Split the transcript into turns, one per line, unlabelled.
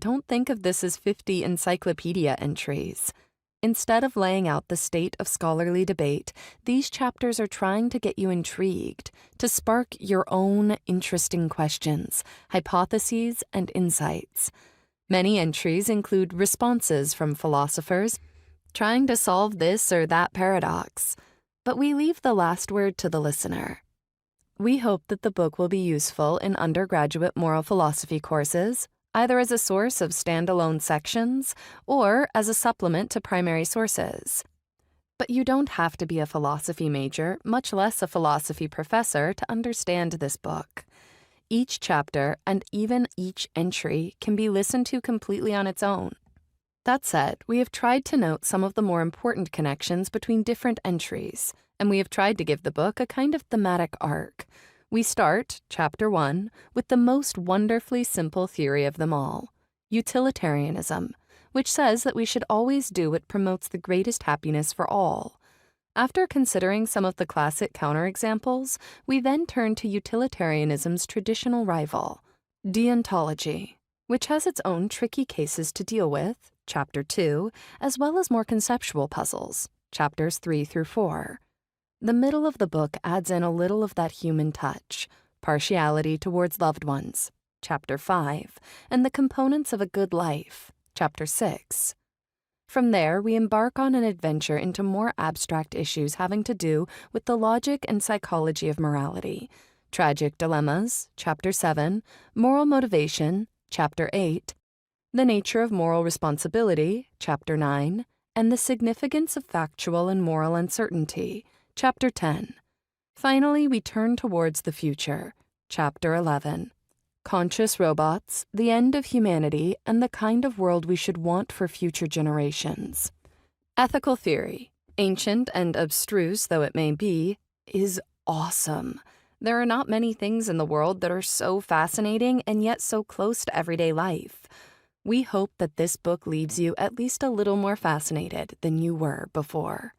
don't think of this as 50 encyclopedia entries. Instead of laying out the state of scholarly debate, these chapters are trying to get you intrigued, to spark your own interesting questions, hypotheses, and insights. Many entries include responses from philosophers trying to solve this or that paradox, but we leave the last word to the listener. We hope that the book will be useful in undergraduate moral philosophy courses, either as a source of standalone sections or as a supplement to primary sources. But you don't have to be a philosophy major, much less a philosophy professor, to understand this book. Each chapter and even each entry can be listened to completely on its own. That said, we have tried to note some of the more important connections between different entries, and we have tried to give the book a kind of thematic arc. We start, Chapter 1, with the most wonderfully simple theory of them all, utilitarianism, which says that we should always do what promotes the greatest happiness for all. After considering some of the classic counterexamples, we then turn to utilitarianism's traditional rival, deontology, which has its own tricky cases to deal with, Chapter 2, as well as more conceptual puzzles, Chapters 3 through 4. The middle of the book adds in a little of that human touch, partiality towards loved ones, Chapter 5, and the components of a good life, Chapter 6. From there, we embark on an adventure into more abstract issues having to do with the logic and psychology of morality, tragic dilemmas, Chapter 7, moral motivation, Chapter 8, the nature of moral responsibility, Chapter 9, and the significance of factual and moral uncertainty, Chapter 10. Finally, we turn towards the future, Chapter 11. Conscious robots, the end of humanity, and the kind of world we should want for future generations. Ethical theory, ancient and abstruse though it may be, is awesome. There are not many things in the world that are so fascinating and yet so close to everyday life. We hope that this book leaves you at least a little more fascinated than you were before.